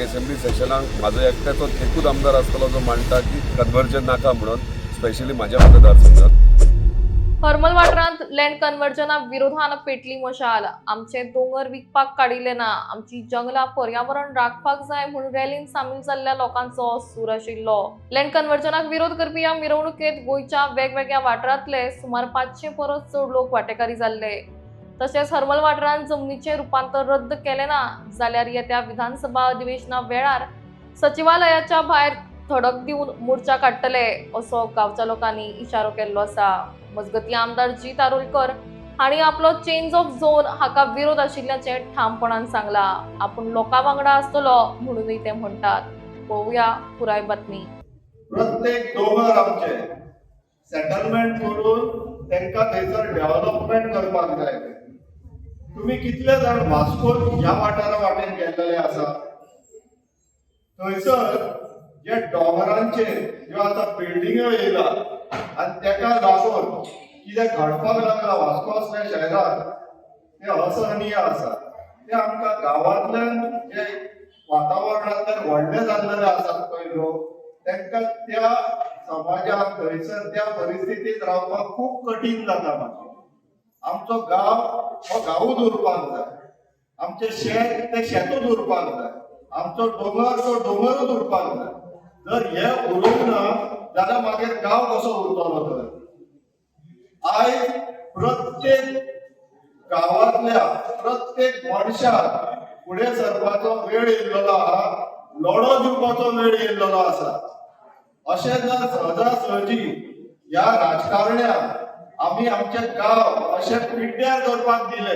एक असेंब्ली सेशनाक म्हाजो एकट्याचो एकूच आमदार आसतलो जो मांडटा की कन्वर्जन नाका म्हणून, स्पेशली म्हाज्या मतदारसंघात. हरमल वाठारांत लँड कन्वर्जनाक विरोधान पेटली मशाल. आमचे दोंगर विकपाक काडिल्ले ना, आमची जंगलां पर्यावरण राखपाक जाय म्हणून रॅलीन सामील जाल्ल्या लोकांचो सूर आशिल्लो. लँड कन्वर्जनाक विरोध करपी ह्या मिरवणुकेत गोंयच्या वेगवेगळ्या वाठारांतले सुमार 500 परस चड लोक वांटेकारी जाल्ले. तशेंच हरमल वाठारांत जमनीचें रुपांतर रद्द केलें ना जाल्यार येत्या विधानसभा अधिवेशना वेळार सचिवालयाच्या भायर थडक दिवन मोर्चा काडटले असो गांवच्या लोकांनी इशारो केल्लो आसा. मजगती आमदार जी तारोलकर हांणी आपलो चेंज ऑफ झोन हाका विरोध आशिल्ल्याचें ठामपणान सांगला. आपूण लोकां वांगडा आसतलो म्हणूनय ते म्हणटात. पळोवया पुराय बातमी. प्रत्येक दोंगर आमचे सेटलमेंट करून तांकां थंयसर डेव्हलपमेंट करपाक जाय. तुम्ही कितले जाण वास्को ह्या वाठारा वाटेन गेल्लेले आसा? थंयसर जे डोंगरांचे ज्यो आतां बिल्डिंग्यो येयला आनी तेका लागून कितें घडपाक लागला वास्को असल्या शहरात ते असहनीय आसा. ते आमकां गांवांतल्यान जे वातावरणांतल्यान व्हडले जाल्लेले आसात पळय लोक, तांकां त्या समाजाक थंयसर त्या परिस्थितीत रावपाक खूब कठीण जाता. मागीर आमचो गांव हो गांवूच उरपाक जाय, आमचें शेत तें शेतूच उरपाक जाय, आमचो दोंगर तो दोंगरूच उरपाक जाय. जर हे उरूंक ना जाल्यार मागीर गांव कसो उरतलो? तर आयज प्रत्येक गांवांतल्या प्रत्येक मनशाक फुडें सरपाचो वेळ येयल्लो आहा, लढो दिवपाचो वेळ येयल्लो आसा. अशें जर सहजासहजी ह्या राजकारण्यांक आमी आमचे गांव अशे पिड्ड्यार करपाक दिले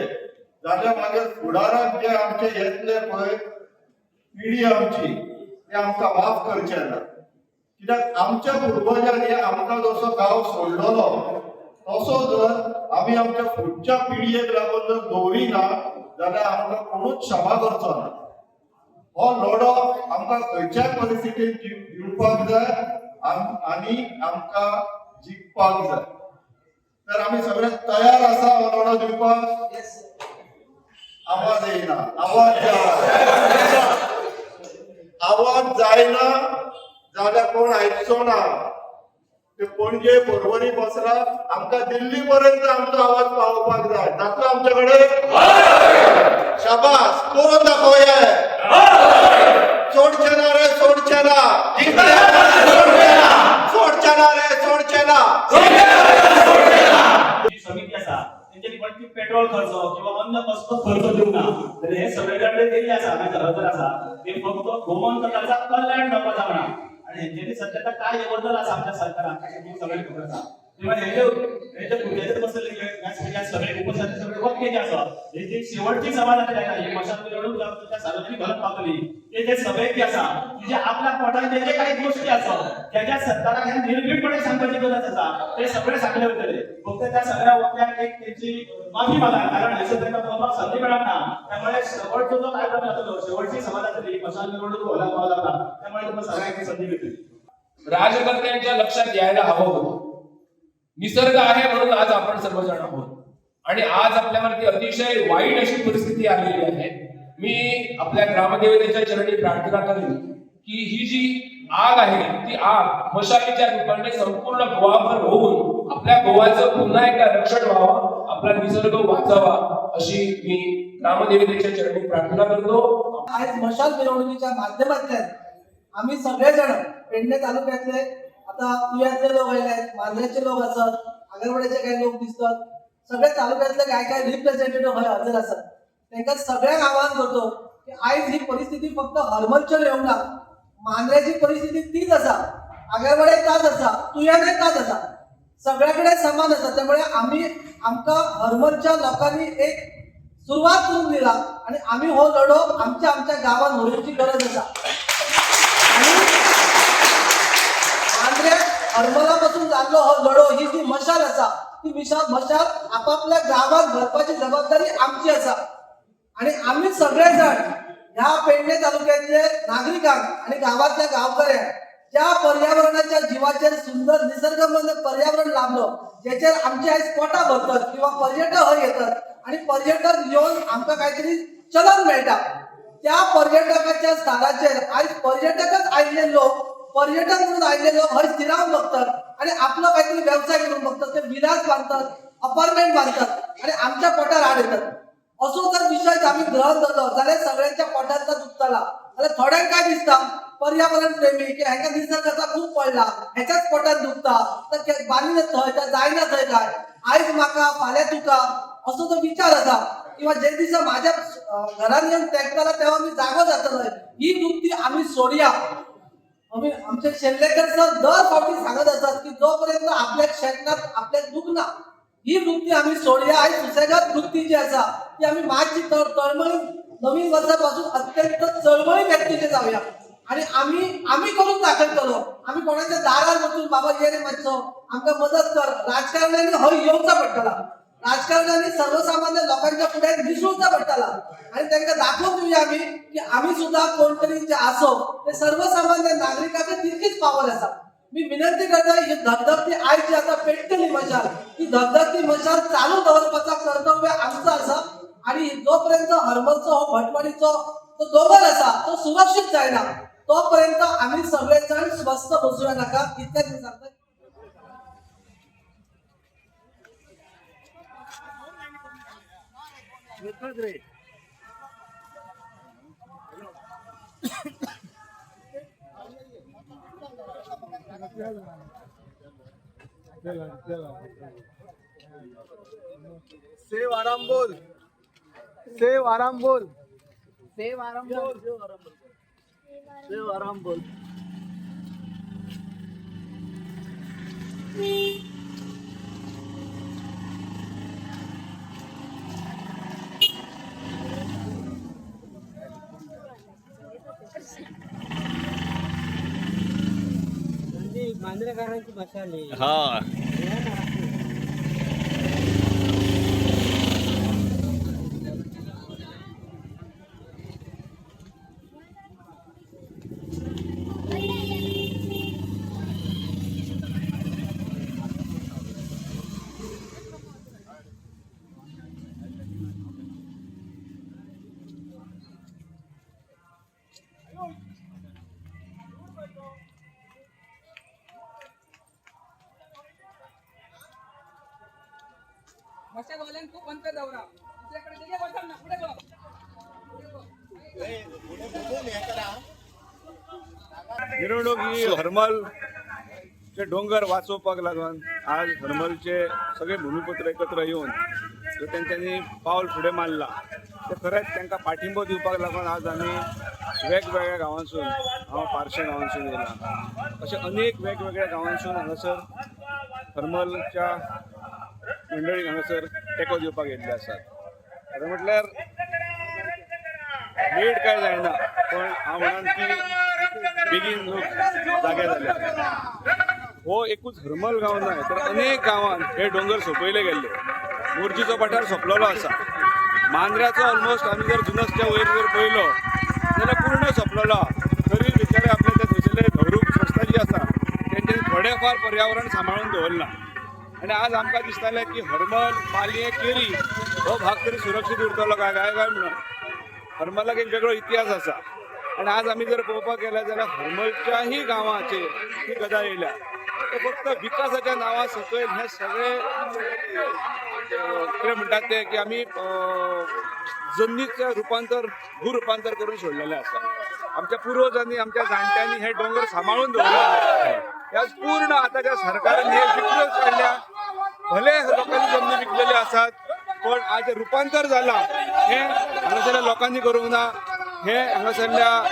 जाल्यार मागीर फुडाराक जे आमचे येतले पळय पिढी आमची, ते आमकां माफ करचे ना. कित्याक आमच्या पुर्वजांनी आमकां जसो गांव सोडलेलो तसो जर आमी आमच्या फुडच्या पिडयेक लागून जर दवरिना जाल्यार आमकां कोणूच क्षमा करचो ना. हो लढो आमकां खंयच्याय परिस्थितीत दिवपाक जाय आनी आमकां जिखपाक जाय. तर आमी सगळे तयार आसा हो लढो दिवपाक? आवाज येयना. आवाज जायना जाल्यार कोण आयकचो ना. ते पणजे पर्वरी बसला, आमकां दिल्ली पर्यंत आमचो आवाज पावोवपाक जाय. जातलो आमचे कडेन? शाबास, करून दाखोवया. सोडचे ना रे, सोडचे ना. सोडचे ना रे, सोडचे ना. समिती आसा तेंच्यानी पडटी पेट्रोल खर्च किंवा अन्य कसलो खर्च दिवंक ना, जाल्यार हे सगळे कडेन दिल्ली आसा हजर आसा ते फक्त गोमंतकाचा कल्याण जावपाक जावना. आणि हेंच्यानी सध्या काय येवजण आसा आमच्या सरकाराक सगळे खबर आसा. तेव्हा हेजे खुर्चेचेर बसलेले सगळे उपसरचे सगळे वक्ते जे आसा हेची शेवटची सभा जातली आसा, ही मशाल मिरवणूक त्या सार्वजनीक घरात पावतली. ते जे सभेक आसा जे आपल्या पोटान जे काही गोष्टी आसा त्याच्या सरकाराक हे निर्भीडपणे सांगपाची गरज आसा, ते सगळे सांगले वयतले. फक्त त्या सगळ्या वक्त्यांक एक तेंची माफी मागा, कारण हेसर तांकां बोलपाक संदी मेळना. त्यामुळे शेवटचो जो कार्यक्रम जातलो, शेवटची सभा जातली मशाल मिरवणूक हॉलांत पावला, त्यामुळे तुमकां सगळ्यांक संधी मेळटली. राजकर्त्यांच्या लक्षात यायला हवं होतं. निसर्ग आहे म्हणून आज आपण सर्वजण आहोत आणि आज आपल्यावरती अतिशय वाईट अशी परिस्थिती आलेली आहे. मी आपल्या ग्रामदेवतेच्या चरणी प्रार्थना करेन की ही जी आग आहे ती आग मशालीच्या रूपाने संपूर्ण गोवाभर होऊन आपल्या गोवाचं पुन्हा एकदा रक्षण व्हावं, आपला निसर्ग वाचावा अशी मी ग्रामदेवतेच्या चरणी प्रार्थना करतो. आज मशाल मिरवणुकीच्या माध्यमातून आम्ही सगळेजण पेडणे तालुक्यातले, आता तुयातले लोक आयले, मांद्रेचे लोक असतात, आगरवाड्याचे काही लोक दिसतात, सगळे तालुक्यातले काय काय रिप्रेझेंटेटिव्ह हय हजर असतात. तांकां सगळ्यांक आवाहन करतो की आयज ही परिस्थिती फक्त हरमलचेर येवंक ना, मांद्रेची परिस्थिती तीच आसा, आगरवाड्यात ताच आसा, तुयाने ताच आसा, सगळ्याकडे समान आसा. त्यामुळे आमकां हरमलच्या लोकांनी एक सुरवात करून दिला आणि आम्ही हो लढो आमच्या गावात व्हरची गरज आसा. हरमलापासून जाल्लो हो लढो, ही जी मशाल आसा ती मशाल आपापल्या गावात भरपाची जबाबदारी आमची आसा. आणि आम्ही सगळेजण ह्या पेडणे तालुक्यातले नागरिकांक आणि गावातल्या गावकऱ्यांक ज्या पर्यावरणाच्या जीवाचेर सुंदर निसर्गमय पर्यावरण लाभलो, ज्याचेर आमची आयज पोटां भरतात किंवा पर्यटक हय येतात आणि पर्यटक येवन आमकां काहीतरी चलन मेळटा, त्या पर्यटकाच्या स्थानाचेर आयज पर्यटकच आयिल्ले लोक पर्यटक म्हणून आयिल्ले लोक हय स्थिरावन बघतात आणि आपलो काहीतरी व्यवसाय करून बघतात. ते विलास बांधतात, अपार्टमेंट बांधतात आणि आमच्या पोटार आड येतात. असो जर विषय आम्ही ग्रहण धरलो जाल्यार सगळ्यांच्या पोटांतला दुखतला. जाल्यार थोड्यांक काय दिसता पर्यावरण प्रेमी की हाका निसर्गाचा खूप पडला, ह्याच्याच पोटात दुखता, तर बांदिना थंय तर जायना थंय काय, आयज म्हाका फाल्यां तुका, असो जो विचार आसा किंवा जे दिसा माझ्या घरान येऊन तेंकताला तेव्हा मी जागो जातलो. ही वृत्ती आम्ही सोडया. आम्ही आमचे शेल्लेकर सर दर फावटी सांगत असतात की जोपर्यंत आपल्या शेतनात आपल्याक दुखना ही वृत्ती आम्ही सोडया. आणि सुसेगाद वृत्ती जी आसा ती आम्ही मातशी तळमळी नवीन वर्षापासून अत्यंत चळमळी व्यक्तीचे जाऊया आणि आम्ही करून दाखयतलो. आम्ही कोणाच्या दारार वचून बाबा ये रे मातसो आमकां मदत कर. राजकारण्यांनी हय येवचा पडटला. राजकारण्यांनी सर्वसामान्य लोकांच्या पुढे दिसूचा पडटला आणि त्यांना दाखवून दिवया आम्ही की आम्ही सुद्धा कोणतरी जे असो ते सर्वसामान्य नागरिकांचे तितकीच पावर आसा. मी विनंती करता ही धगधगती आयज जी आता पेटतली मशाल ही धगधगती मशाल चालू दवरपाचा कर्तव्य आमचं आसा आणि जोपर्यंत हरमलचो हो भटवाडीचो तो दोंगर आसा तो सुरक्षीत जायना तोपर्यंत आम्ही सगळे जण स्वस्थ बसूया नाका. इतकेच मी सांगतो. सेव आराम बोल, सेव आराम बोल, सेव आराम बोल, सेव आराम बोल. मांजरेकरांची मशाल आहे. हा मशालवाल्यान खूप अंतर दौरा तुझ्याकडे तिथे बसा ना पुढे बघ. मिरवणूक ही हरमलचे डोंगर वाचोवपाक लागून आज हरमलचे सगळे भूमिपुत्र एकत्र येऊन जो त्यांच्यानी पावल फुडें मारला ते खरेंच तांकां पाठिंबो दिवपाक लागून आज आमी वेगवेगळ्या गांवांसून हांव पार्शे गांवांसून येयला अशे अनेक वेगवेगळ्या गांवांसून हांगासर हरमलच्या मंडळीक हांगासर टेको दिवपाक येयल्ले आसात. खरें म्हटल्यार लेट काय जायना पण हांव म्हणन की बेगीन लोक जागे जाले. हो एकूच हरमल गांव न्हय तर अनेक गांवांत हे डोंगर सोंपयले गेल्ले. मोरजीचो पठार सोंपलेलो आसा. मांद्र्याचो ऑलमोस्ट आमी जर जुनसच्या वयर जर पळयलो जाल्यार पूर्ण सोंपलेलो आहा. तरी बिचारे आपले ते थंयसरले धवरूक संस्था जी आसा तेंच्यांनी थोडेफार पर्यावरण सांबाळून दवरला आणि आज आमकां दिसतालें की हरमल, पालये, केरी हो भाग तरी सुरक्षीत उरतलो काय म्हणून. हरमलाक एक वेगळो इतिहास आसा आणि आज आमी जर पळोवपाक गेल्यार जाल्यार हरमलच्याही गांवाचेर ही गजाल येयल्या. ते फक्त विकासाच्या नांवा सकयल हे सगळे कितें म्हणटात ते की आमी जमनीचें रूपांतर भूरूपांतर करून सोडलेलें आसा. आमच्या पुर्वजांनी आमच्या जाणट्यांनी हे डोंगर सांबाळून दवरलेले. ह्या पूर्ण आतांच्या सरकारान हे विकल्यो काडल्या. भले लोकांनी जमनी विकलेल्यो आसात पण आज रूपांतर जालां हे हांगासरल्या लोकांनी करूंक ना. हे हांगासरल्या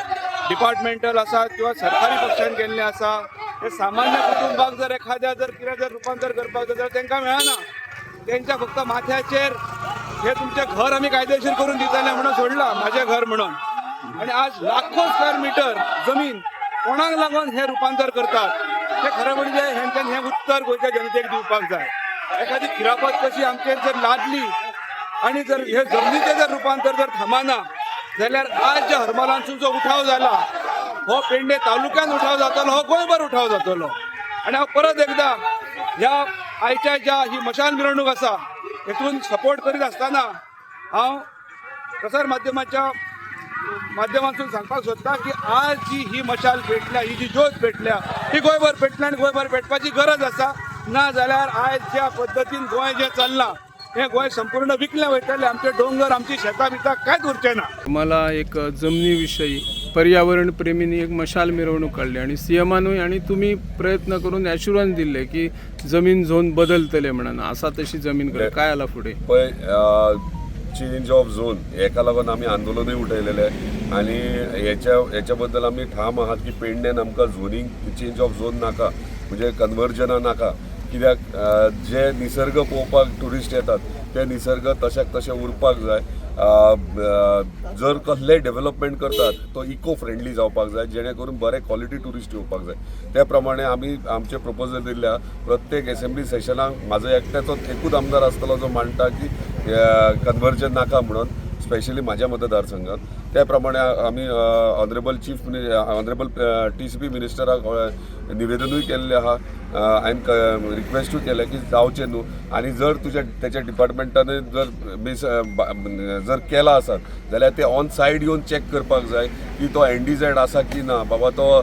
डिपार्टमेंटल आसात किंवा सरकारी पक्षान केल्लें आसा. हे सामान्य कुटुंबाक जर एखाद्या जर कितें जर रूपांतर करपाक जाय जाल्यार तांकां मेळना. तेंच्या फक्त माथ्याचेर हे तुमचें घर आमी कायदेशीर करून दिताले म्हणून सोडलां म्हाजें घर म्हणून. आणि आज लाखो स्क्वेअर मिटर जमीन कोणाक लागून हे रूपांतर करतात हे खरें म्हणजे हेंच्यान हें उत्तर गोंयच्या जनतेक दिवपाक जाय. एखादी खिरापत कशी आमचेर जर लादली आणि जर हे जमनीचें जर रूपांतर जर थांबना जाल्यार आज ज्या हरमलांचो जो उठाव जाला हो पेडणे तालुक्यान उठाव जातलो, हो गोंयभर उठाव जातलो. आणि हांव परत एकदा ह्या आयच्या ज्या ही मशाल मिरवणूक आसा हेतून सपोर्ट करीत आसतना हांव प्रसार माध्यमाच्या माध्यमांतून सांगपाक सोदता की आज जी ही मशाल पेटल्या, ही जी ज्योत पेटल्या, ही गोंयभर पेटल्या आनी गोंयभर पेटपाची गरज आसा. ना जाल्यार आयज ज्या पद्दतीन गोंय जें चल्लां हे गोंय संपूर्ण विकलें वयतलें. आमचे दोंगर, आमची शेतां बितां कांयच उरचें ना. मला एक जमनीविषयी पर्यावरण प्रेमींनी एक मशाल मिरवणूक काढली आणि सीएमानूय आणि तुम्ही प्रयत्न करून ॲश्युरन्स दिले की जमीन झोन बदलतले म्हणून. असा तशी जमीन कर काय आला फुडें? पळय चेंज ऑफ झोन हेका लागून आमी आंदोलनूय उठयलेलें आनी हेच्या बद्दल आमी ठाम आहात की पेडण्यान आमकां झोनींग चेंज ऑफ झोन नाका, म्हणजे कन्वर्जना नाका. कित्याक जे निसर्ग पळोवपाक ट्युरिस्ट येतात ते निसर्ग तशाक तशें उरपाक जाय. जर कसलेंय डेव्हलपमेंट करतात तो इको फ्रेंडली जावपाक जाय, जेणे करून बरे क्वॉलिटी ट्युरिस्ट येवपाक जाय. त्या प्रमाणे आमी आमचे प्रपोजल दिल्ल्या. प्रत्येक असेंब्ली सेशनाक म्हाजो एकट्याचो एकूच आमदार आसतलो जो मांडटा की कन्वर्जन नाका म्हणून, स्पेशली म्हाज्या मतदारसंघात. त्या प्रमाणे आमी ऑनरेबल TCP मिनिस्टराक निवेदनूय केल्लें आहा. हांवें रिक्वेस्टूय केलें की जावचें न्हू. आनी जर तेच्या डिपार्टमेंटान जर केला आसत जाल्यार ते ऑन सायड येवन चॅक करपाक जाय की तो NDZ आसा की ना, बाबा तो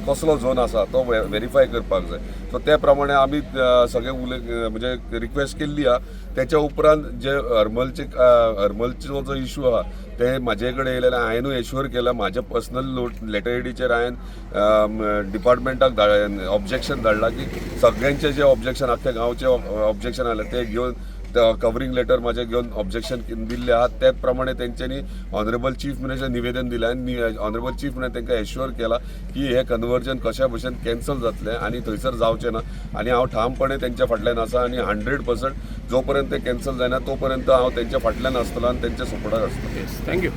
कसलो झोन आसा तो व्हेरीफाय करपाक जाय. सो त्या प्रमाणे आमी सगळे म्हणजे रिक्वेस्ट केल्ली आहा. त्याच्या उपरांत जे हरमलचो जो इशू आहा ते म्हाजे कडेन येयलेले हांवेंनूय एश्युअर केला. म्हाज्या पर्सनल लेटर हेडीचेर हांवें डिपार्टमेंटाक ऑब्जेक्शन धाडला की सगळ्यांचे जे ऑब्जेक्शन आख्या गांवचे ऑब्जेक्शन आले ते घेवन कवरिंग लेटर माझे घेऊन ऑब्जेक्शन दिल्ले आहात. त्याच प्रमाणे तेंच्यांनी ऑनरेबल चीफ मिनिस्टर निवेदन दिलें आनी ऑनरेबल चीफ मिनिस्टर तांकां एश्युअर केला की हे कन्वर्जन कशा भशेन कॅन्सल जातलें आनी थंयसर जावचें ना. आनी हांव ठामपणे तेंच्या फाटल्यान आसा आनी 100% जो पर्यंत ते कॅन्सल जायना तो पर्यंत हांव तेंच्या फाटल्यान आसतलो आनी तेंच्या सपोर्टाक आसतलो. थँक्यू.